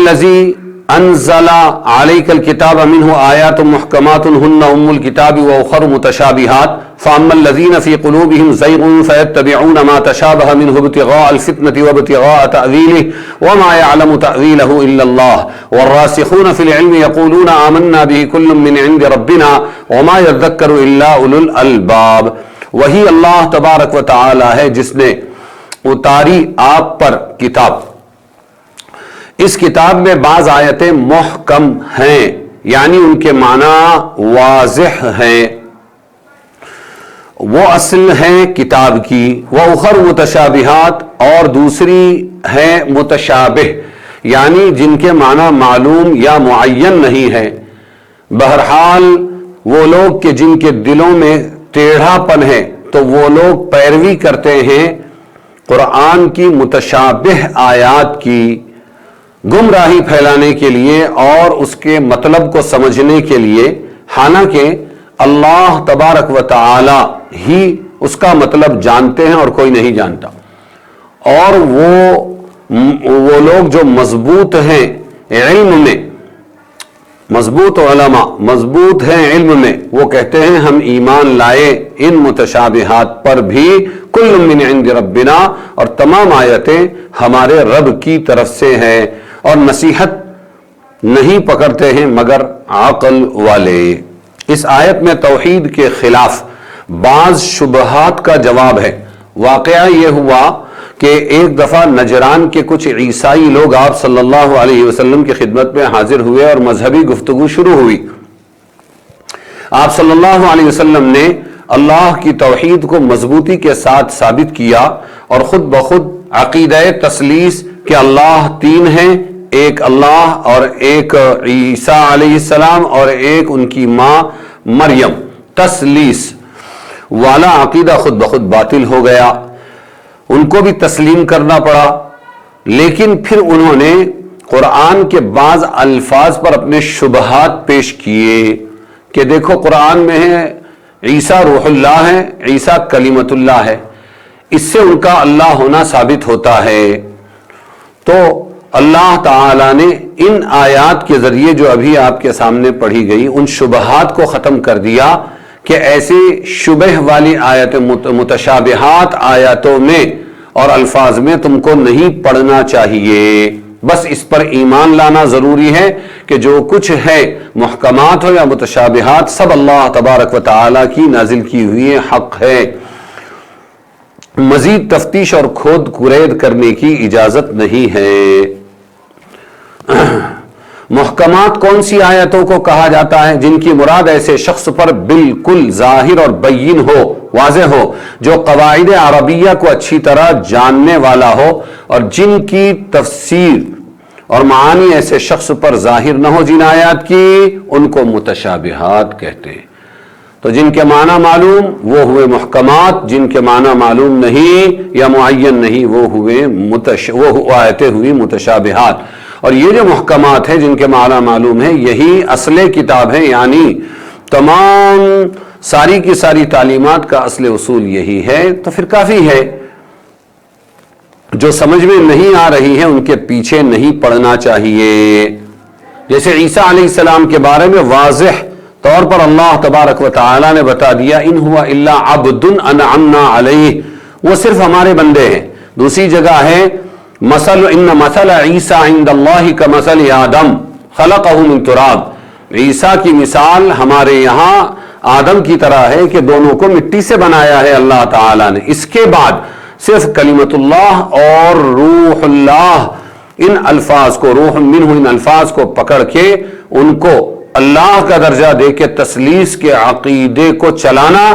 الذی انزل علیک الکتاب منہ آیات محکمات ہن ام الکتاب واخر متشابہات فاما الذین فی قلوبہم زیغ فیتبعون ما تشابہ منہ ابتغاء الفتنة وابتغاء تأویلہ وما یعلم تأویلہ الا اللہ والراسخون فی العلم یقولون آمنا به کل من عند ربنا وما یذکر الا اولو الالباب۔ وہی اللہ تبارک و تعالی ہے جس نے اتاری آپ پر کتاب، اس کتاب میں بعض آیتیں محکم ہیں یعنی ان کے معنی واضح ہیں، وہ اصل ہیں کتاب کی، وہ اخر متشابہات اور دوسری ہیں متشابہ یعنی جن کے معنی معلوم یا معین نہیں ہے۔ بہرحال وہ لوگ کہ جن کے دلوں میں ٹیڑھا پن ہے تو وہ لوگ پیروی کرتے ہیں قرآن کی متشابہ آیات کی، گمراہی پھیلانے کے لیے اور اس کے مطلب کو سمجھنے کے لیے، حالانکہ اللہ تبارک و تعالی ہی اس کا مطلب جانتے ہیں اور کوئی نہیں جانتا۔ اور وہ لوگ جو مضبوط ہیں علم میں، مضبوط علماء مضبوط ہیں علم میں، وہ کہتے ہیں ہم ایمان لائے ان متشابہات پر بھی، کل من عند ربنا، اور تمام آیتیں ہمارے رب کی طرف سے ہیں، اور نصیحت نہیں پکڑتے ہیں مگر عقل والے۔ اس آیت میں توحید کے خلاف بعض شبہات کا جواب ہے۔ واقعہ یہ ہوا کہ ایک دفعہ نجران کے کچھ عیسائی لوگ آپ صلی اللہ علیہ وسلم کی خدمت میں حاضر ہوئے اور مذہبی گفتگو شروع ہوئی۔ آپ صلی اللہ علیہ وسلم نے اللہ کی توحید کو مضبوطی کے ساتھ ثابت کیا اور خود بخود عقیدہ تثلیث کہ اللہ تین ہیں، ایک اللہ اور ایک عیسیٰ علیہ السلام اور ایک ان کی ماں مریم، تثلیث والا عقیدہ خود بخود باطل ہو گیا، ان کو بھی تسلیم کرنا پڑا۔ لیکن پھر انہوں نے قرآن کے بعض الفاظ پر اپنے شبہات پیش کیے کہ دیکھو قرآن میں ہے عیسیٰ روح اللہ ہے، عیسیٰ کلمت اللہ ہے، اس سے ان کا اللہ ہونا ثابت ہوتا ہے۔ تو اللہ تعالیٰ نے ان آیات کے ذریعے جو ابھی آپ کے سامنے پڑھی گئی ان شبہات کو ختم کر دیا کہ ایسی شبہ والی آیت متشابہات آیاتوں میں اور الفاظ میں تم کو نہیں پڑھنا چاہیے، بس اس پر ایمان لانا ضروری ہے کہ جو کچھ ہے محکمات ہو یا متشابہات سب اللہ تبارک و تعالیٰ کی نازل کی ہوئی حق ہے، مزید تفتیش اور کھود کرید کرنے کی اجازت نہیں ہے۔ محکمات کون سی آیتوں کو کہا جاتا ہے؟ جن کی مراد ایسے شخص پر بالکل ظاہر اور بین ہو، واضح ہو، جو قواعد عربیہ کو اچھی طرح جاننے والا ہو، اور جن کی تفسیر اور معانی ایسے شخص پر ظاہر نہ ہو جن آیات کی، ان کو متشابہات کہتے ہیں۔ تو جن کے معنی معلوم وہ ہوئے محکمات، جن کے معنی معلوم نہیں یا معین نہیں وہ آیتیں ہوئی متشابہات۔ اور یہ جو محکمات ہیں جن کے معنی معلوم ہے یہی اصل کتاب ہے، یعنی تمام ساری کی ساری تعلیمات کا اصل اصول یہی ہے، تو پھر کافی ہے۔ جو سمجھ میں نہیں آ رہی ہے ان کے پیچھے نہیں پڑنا چاہیے۔ جیسے عیسیٰ علیہ السلام کے بارے میں واضح طور پر اللہ تبارک و تعالی نے بتا دیا ان ہوا الا عبد انعمنا علیہ، وہ صرف ہمارے بندے ہیں۔ دوسری جگہ ہے ان مثل عیسیٰ عند اللہ کمثل آدم خلقہ من تراب، عیسیٰ کی مثال ہمارے یہاں آدم کی طرح ہے کہ دونوں کو مٹی سے بنایا ہے اللہ تعالی نے۔ اس کے بعد صرف کلمت اللہ اور روح اللہ ان الفاظ کو، روح منہ ان الفاظ کو پکڑ کے ان کو اللہ کا درجہ دے کے تثلیث کے عقیدے کو چلانا،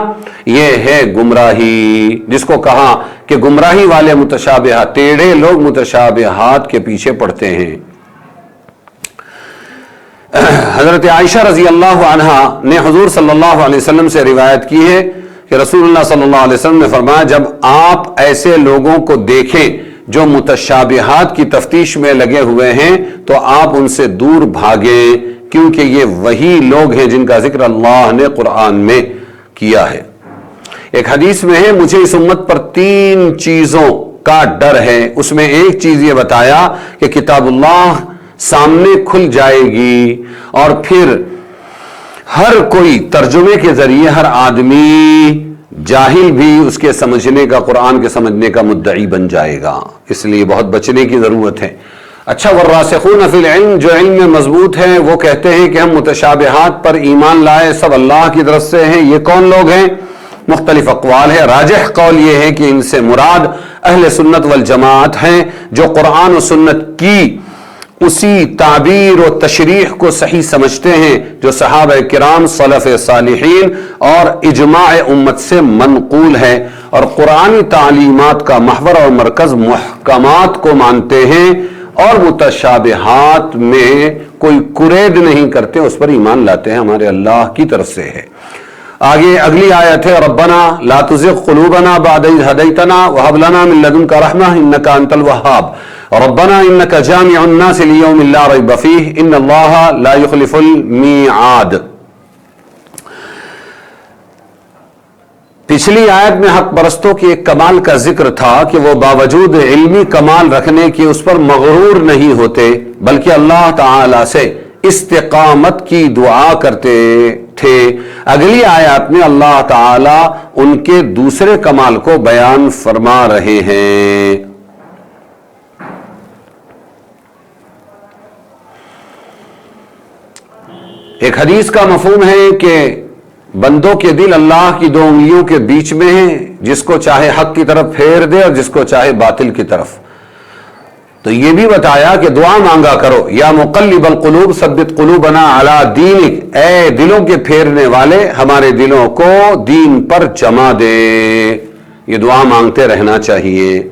یہ ہے گمراہی، جس کو کہا کہ گمراہی والے متشابہات، ٹیڑھے لوگ متشابہات کے پیچھے پڑتے ہیں۔ حضرت عائشہ رضی اللہ عنہا نے حضور صلی اللہ علیہ وسلم سے روایت کی ہے کہ رسول اللہ صلی اللہ علیہ وسلم نے فرمایا جب آپ ایسے لوگوں کو دیکھیں جو متشابہات کی تفتیش میں لگے ہوئے ہیں تو آپ ان سے دور بھاگیں، کیونکہ یہ وہی لوگ ہیں جن کا ذکر اللہ نے قرآن میں کیا ہے۔ ایک حدیث میں ہے مجھے اس امت پر 3 چیزوں کا ڈر ہے، اس میں ایک چیز یہ بتایا کہ کتاب اللہ سامنے کھل جائے گی، اور پھر ہر کوئی ترجمے کے ذریعے ہر آدمی جاہل بھی اس کے سمجھنے کا، قرآن کے سمجھنے کا مدعی بن جائے گا، اس لیے بہت بچنے کی ضرورت ہے۔ اچھا، والراسخون فی العلم، جو علم میں مضبوط ہیں وہ کہتے ہیں کہ ہم متشابہات پر ایمان لائے، سب اللہ کی طرف سے ہیں۔ یہ کون لوگ ہیں؟ مختلف اقوال ہے، راجح قول یہ ہے کہ ان سے مراد اہل سنت والجماعت ہیں، جو قرآن و سنت کی اسی تعبیر و تشریح کو صحیح سمجھتے ہیں جو صحابہ کرام، سلف صالحین اور اجماع امت سے منقول ہے، اور قرآنی تعلیمات کا محور اور مرکز محکمات کو مانتے ہیں اور متشابہات میں کوئی کرید نہیں کرتے، اس پر ایمان لاتے ہیں، ہمارے اللہ کی طرف سے ہے۔ آگے اگلی آیت ہے، ربنا لا تزغ قلوبنا بعد اذ ہدیتنا وہب لنا من لدنک رحمہ انک انت الوہاب ربنا انک جامع الناس لیوم لا ریب فیہ ان اللہ لا یخلف المیعاد۔ پچھلی آیت میں حق پرستوں کی ایک کمال کا ذکر تھا کہ وہ باوجود علمی کمال رکھنے کے اس پر مغرور نہیں ہوتے، بلکہ اللہ تعالی سے استقامت کی دعا کرتے تھے۔ اگلی آیات میں اللہ تعالی ان کے دوسرے کمال کو بیان فرما رہے ہیں۔ ایک حدیث کا مفہوم ہے کہ بندوں کے دل اللہ کی دو انگلیوں کے بیچ میں ہیں، جس کو چاہے حق کی طرف پھیر دے اور جس کو چاہے باطل کی طرف۔ تو یہ بھی بتایا کہ دعا مانگا کرو، یا مقلب القلوب ثبت قلوبنا علی دینک، اے دلوں کے پھیرنے والے ہمارے دلوں کو دین پر جما دے۔ یہ دعا مانگتے رہنا چاہیے۔